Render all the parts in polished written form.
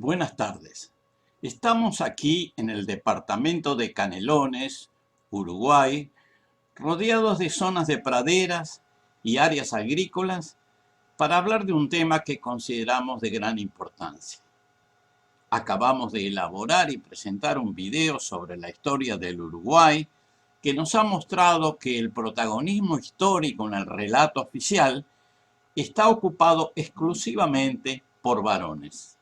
Buenas tardes. Estamos aquí en el departamento de Canelones, Uruguay, rodeados de zonas de praderas y áreas agrícolas para hablar de un tema que consideramos de gran importancia. Acabamos de elaborar y presentar un video sobre la historia del Uruguay que nos ha mostrado que el protagonismo histórico en el relato oficial está ocupado exclusivamente por varones.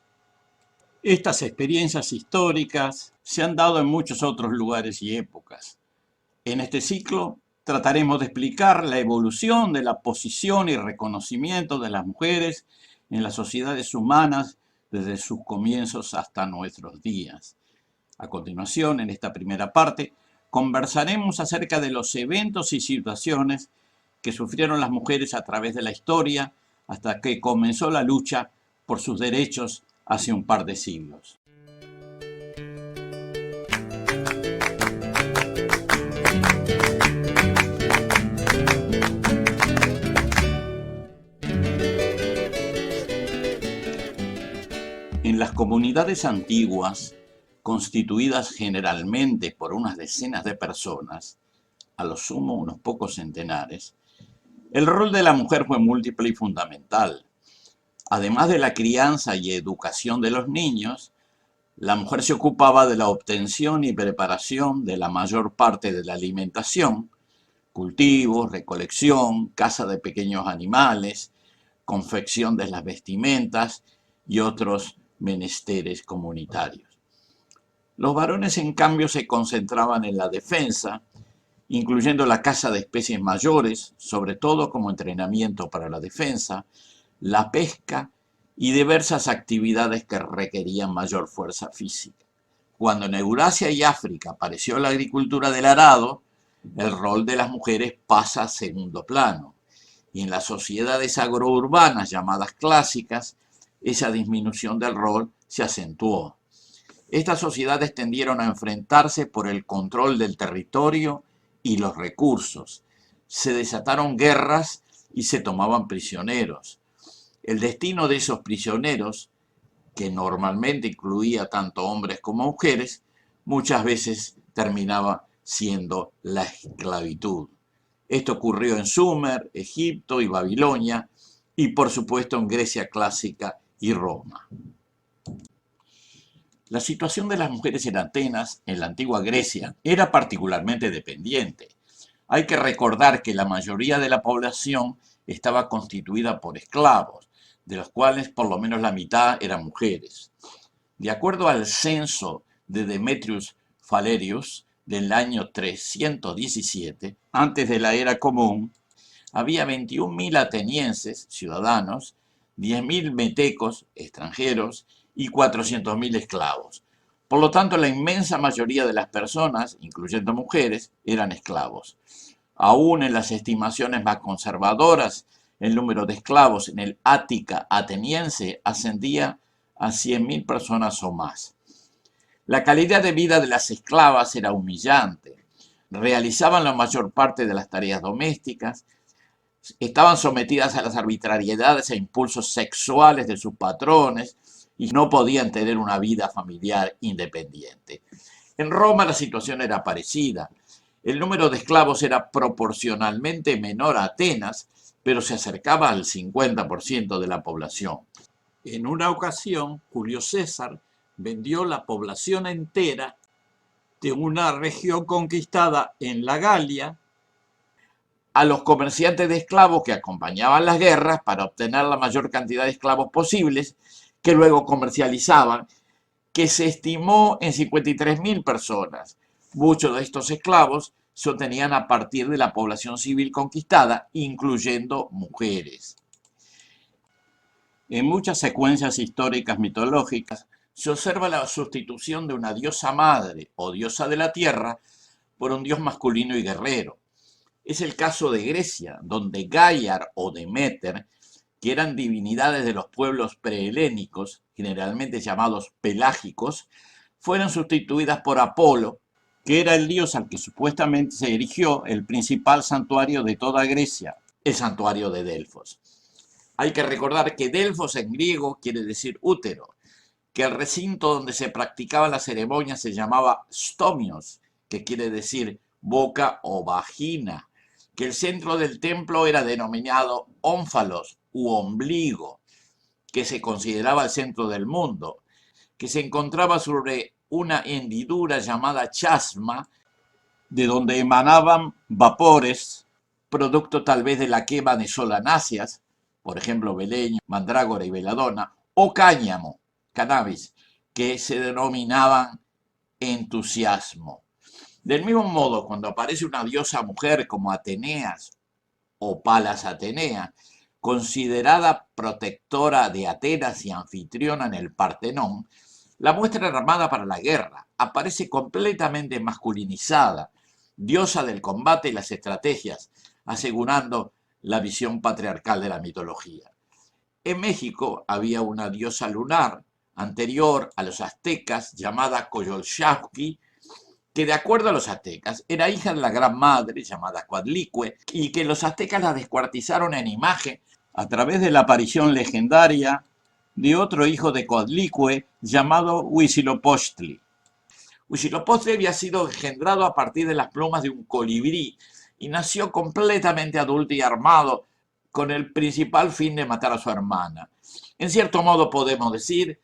Estas experiencias históricas se han dado en muchos otros lugares y épocas. En este ciclo trataremos de explicar la evolución de la posición y reconocimiento de las mujeres en las sociedades humanas desde sus comienzos hasta nuestros días. A continuación, en esta primera parte, conversaremos acerca de los eventos y situaciones que sufrieron las mujeres a través de la historia hasta que comenzó la lucha por sus derechos hace un par de siglos. En las comunidades antiguas, constituidas generalmente por unas decenas de personas, a lo sumo unos pocos centenares, el rol de la mujer fue múltiple y fundamental. Además de la crianza y educación de los niños, la mujer se ocupaba de la obtención y preparación de la mayor parte de la alimentación, cultivos, recolección, caza de pequeños animales, confección de las vestimentas y otros menesteres comunitarios. Los varones, en cambio, se concentraban en la defensa, incluyendo la caza de especies mayores, sobre todo como entrenamiento para la defensa, la pesca y diversas actividades que requerían mayor fuerza física. Cuando en Eurasia y África apareció la agricultura del arado, el rol de las mujeres pasa a segundo plano. Y en las sociedades agrourbanas llamadas clásicas, esa disminución del rol se acentuó. Estas sociedades tendieron a enfrentarse por el control del territorio y los recursos. Se desataron guerras y se tomaban prisioneros. El destino de esos prisioneros, que normalmente incluía tanto hombres como mujeres, muchas veces terminaba siendo la esclavitud. Esto ocurrió en Sumer, Egipto y Babilonia, y por supuesto en Grecia clásica y Roma. La situación de las mujeres en Atenas, en la antigua Grecia, era particularmente dependiente. Hay que recordar que la mayoría de la población estaba constituida por esclavos, de los cuales por lo menos la mitad eran mujeres. De acuerdo al censo de Demetrius Phalereus del año 317, antes de la era común, había 21.000 atenienses, ciudadanos, 10.000 metecos, extranjeros, y 400.000 esclavos. Por lo tanto, la inmensa mayoría de las personas, incluyendo mujeres, eran esclavos. Aún en las estimaciones más conservadoras, el número de esclavos en el Ática ateniense ascendía a 100.000 personas o más. La calidad de vida de las esclavas era humillante. Realizaban la mayor parte de las tareas domésticas, estaban sometidas a las arbitrariedades e impulsos sexuales de sus patrones y no podían tener una vida familiar independiente. En Roma la situación era parecida. El número de esclavos era proporcionalmente menor a Atenas, pero se acercaba al 50% de la población. En una ocasión, Julio César vendió la población entera de una región conquistada en la Galia a los comerciantes de esclavos que acompañaban las guerras para obtener la mayor cantidad de esclavos posibles, que luego comercializaban, que se estimó en 53.000 personas. Muchos de estos esclavos se obtenían a partir de la población civil conquistada, incluyendo mujeres. En muchas secuencias históricas mitológicas se observa la sustitución de una diosa madre o diosa de la tierra por un dios masculino y guerrero. Es el caso de Grecia, donde Gaiar o Demeter, que eran divinidades de los pueblos prehelénicos, generalmente llamados pelágicos, fueron sustituidas por Apolo, que era el dios al que supuestamente se erigió el principal santuario de toda Grecia, el santuario de Delfos. Hay que recordar que Delfos en griego quiere decir útero, que el recinto donde se practicaba la ceremonia se llamaba stomios, que quiere decir boca o vagina, que el centro del templo era denominado ónfalos u ombligo, que se consideraba el centro del mundo, que se encontraba sobre una hendidura llamada chasma, de donde emanaban vapores, producto tal vez de la quema de solanáceas, por ejemplo, beleño, mandrágora y veladona, o cáñamo, cannabis, que se denominaban entusiasmo. Del mismo modo, cuando aparece una diosa mujer como Ateneas o Palas Atenea, considerada protectora de Atenas y anfitriona en el Partenón, la muestra armada para la guerra aparece completamente masculinizada, diosa del combate y las estrategias, asegurando la visión patriarcal de la mitología. En México había una diosa lunar anterior a los aztecas llamada Coyolxauhqui, que de acuerdo a los aztecas era hija de la gran madre llamada Coatlicue y que los aztecas la descuartizaron en imagen a través de la aparición legendaria de otro hijo de Coatlicue llamado Huitzilopochtli. Huitzilopochtli había sido engendrado a partir de las plumas de un colibrí y nació completamente adulto y armado con el principal fin de matar a su hermana. En cierto modo podemos decir,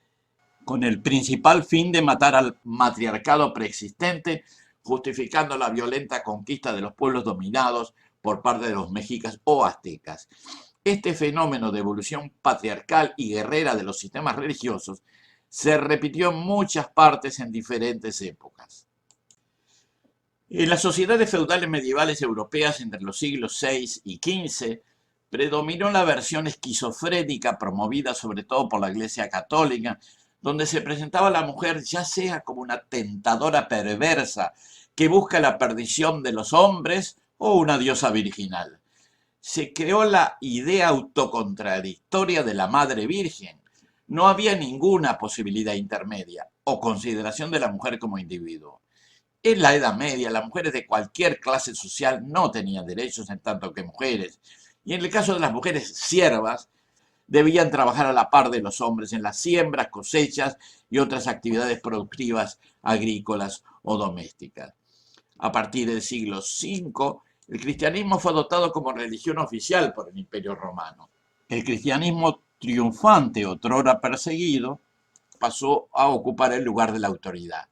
con el principal fin de matar al matriarcado preexistente, justificando la violenta conquista de los pueblos dominados por parte de los mexicas o aztecas. Este fenómeno de evolución patriarcal y guerrera de los sistemas religiosos se repitió en muchas partes en diferentes épocas. En las sociedades feudales medievales europeas entre los siglos VI y XV, predominó la versión esquizofrénica promovida sobre todo por la Iglesia Católica, donde se presentaba a la mujer ya sea como una tentadora perversa que busca la perdición de los hombres o una diosa virginal. Se creó la idea autocontradictoria de la Madre Virgen. No había ninguna posibilidad intermedia o consideración de la mujer como individuo. En la Edad Media, las mujeres de cualquier clase social no tenían derechos en tanto que mujeres, y en el caso de las mujeres siervas, debían trabajar a la par de los hombres en las siembras, cosechas y otras actividades productivas, agrícolas o domésticas. A partir del siglo V, el cristianismo fue adoptado como religión oficial por el Imperio Romano. El cristianismo triunfante, otrora perseguido, pasó a ocupar el lugar de la autoridad.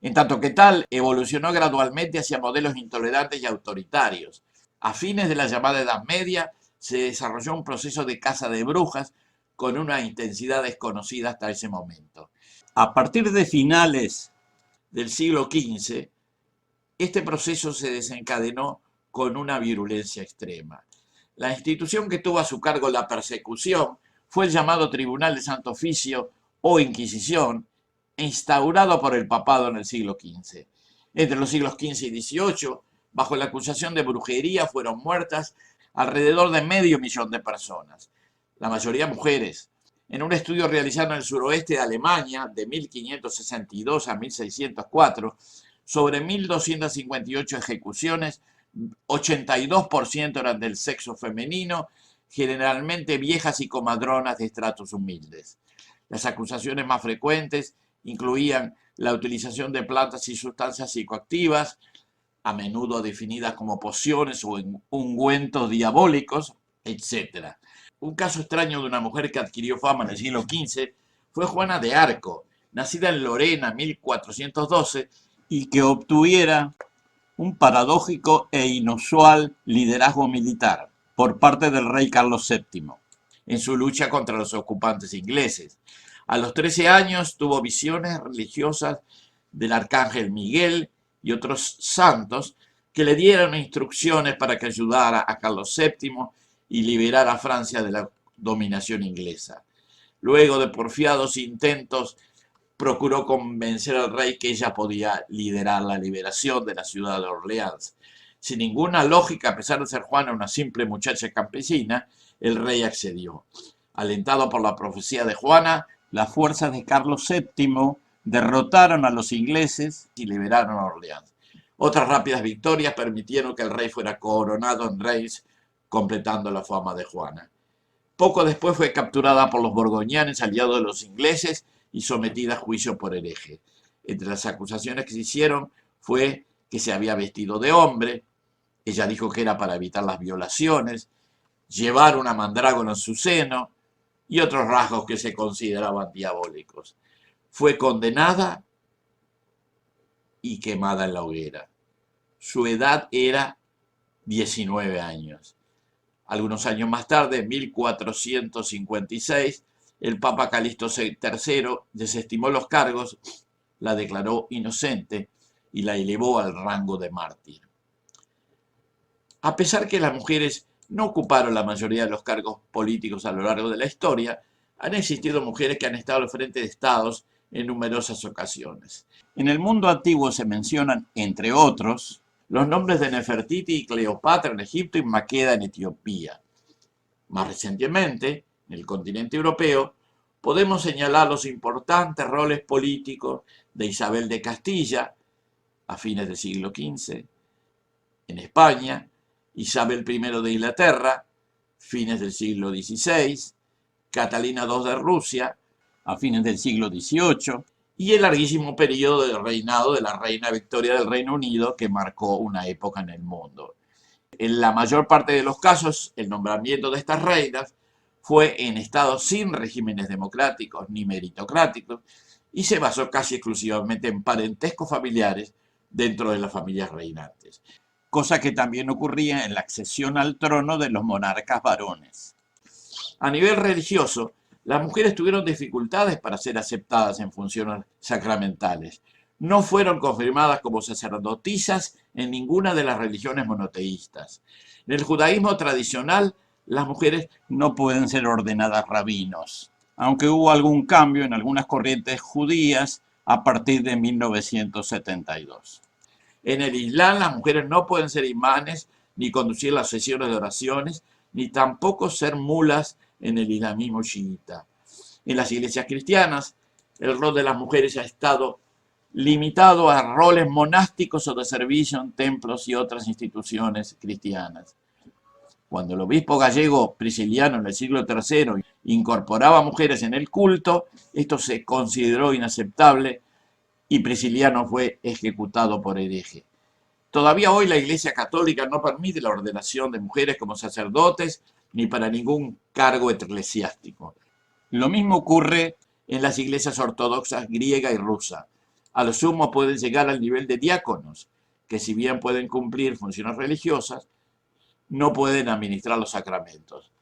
En tanto que tal, evolucionó gradualmente hacia modelos intolerantes y autoritarios. A fines de la llamada Edad Media, se desarrolló un proceso de caza de brujas con una intensidad desconocida hasta ese momento. A partir de finales del siglo XV, este proceso se desencadenó con una virulencia extrema. La institución que tuvo a su cargo la persecución fue el llamado Tribunal de Santo Oficio o Inquisición, instaurado por el papado en el siglo XV. Entre los siglos XV y XVIII, bajo la acusación de brujería, fueron muertas alrededor de 500.000 de personas, la mayoría mujeres. En un estudio realizado en el suroeste de Alemania, de 1562 a 1604, sobre 1.258 ejecuciones, 82% eran del sexo femenino, generalmente viejas y comadronas de estratos humildes. Las acusaciones más frecuentes incluían la utilización de plantas y sustancias psicoactivas, a menudo definidas como pociones o ungüentos diabólicos, etc. Un caso extraño de una mujer que adquirió fama en el siglo XV fue Juana de Arco, nacida en Lorena en 1412 y que obtuviera un paradójico e inusual liderazgo militar por parte del rey Carlos VII en su lucha contra los ocupantes ingleses. A los 13 años tuvo visiones religiosas del arcángel Miguel y otros santos que le dieron instrucciones para que ayudara a Carlos VII y liberara a Francia de la dominación inglesa. Luego de porfiados intentos, procuró convencer al rey que ella podía liderar la liberación de la ciudad de Orleans. Sin ninguna lógica, a pesar de ser Juana una simple muchacha campesina, el rey accedió. Alentado por la profecía de Juana, las fuerzas de Carlos VII derrotaron a los ingleses y liberaron a Orleans. Otras rápidas victorias permitieron que el rey fuera coronado en Reims, completando la fama de Juana. Poco después fue capturada por los borgoñanes, aliados de los ingleses, y sometida a juicio por hereje. Entre las acusaciones que se hicieron fue que se había vestido de hombre, ella dijo que era para evitar las violaciones, llevar una mandrágora en su seno y otros rasgos que se consideraban diabólicos. Fue condenada y quemada en la hoguera. Su edad era 19 años. Algunos años más tarde, en 1456, el Papa Calixto III desestimó los cargos, la declaró inocente y la elevó al rango de mártir. A pesar que las mujeres no ocuparon la mayoría de los cargos políticos a lo largo de la historia, han existido mujeres que han estado al frente de estados en numerosas ocasiones. En el mundo antiguo se mencionan, entre otros, los nombres de Nefertiti y Cleopatra en Egipto y Maqueda en Etiopía. Más recientemente, en el continente europeo, podemos señalar los importantes roles políticos de Isabel de Castilla, a fines del siglo XV, en España, Isabel I de Inglaterra, fines del siglo XVI, Catalina II de Rusia, a fines del siglo XVIII, y el larguísimo periodo de reinado de la reina Victoria del Reino Unido, que marcó una época en el mundo. En la mayor parte de los casos, el nombramiento de estas reinas fue en estados sin regímenes democráticos ni meritocráticos y se basó casi exclusivamente en parentescos familiares dentro de las familias reinantes, cosa que también ocurría en la accesión al trono de los monarcas varones. A nivel religioso, las mujeres tuvieron dificultades para ser aceptadas en funciones sacramentales. No fueron confirmadas como sacerdotisas en ninguna de las religiones monoteístas. En el judaísmo tradicional, las mujeres no pueden ser ordenadas rabinos, aunque hubo algún cambio en algunas corrientes judías a partir de 1972. En el Islam, las mujeres no pueden ser imanes, ni conducir las sesiones de oraciones, ni tampoco ser mulas en el islamismo chiita. En las iglesias cristianas, el rol de las mujeres ha estado limitado a roles monásticos o de servicio en templos y otras instituciones cristianas. Cuando el obispo gallego Prisciliano en el siglo III incorporaba mujeres en el culto, esto se consideró inaceptable y Prisciliano fue ejecutado por hereje. Todavía hoy la Iglesia Católica no permite la ordenación de mujeres como sacerdotes ni para ningún cargo eclesiástico. Lo mismo ocurre en las iglesias ortodoxas griega y rusa. A lo sumo pueden llegar al nivel de diáconos, que si bien pueden cumplir funciones religiosas, no pueden administrar los sacramentos.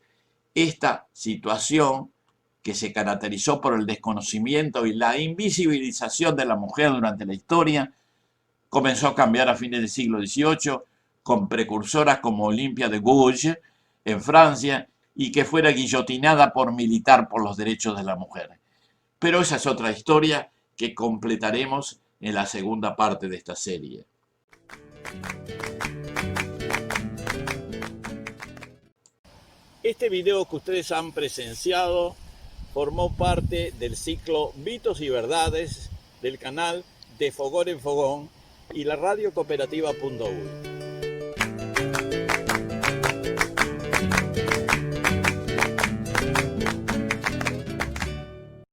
Esta situación, que se caracterizó por el desconocimiento y la invisibilización de la mujer durante la historia, comenzó a cambiar a fines del siglo XVIII con precursoras como Olimpia de Gouges en Francia y que fuera guillotinada por militar por los derechos de la mujer. Pero esa es otra historia que completaremos en la segunda parte de esta serie. Este video que ustedes han presenciado formó parte del ciclo Mitos y Verdades del canal De Fogón en Fogón y la radio cooperativa.uy.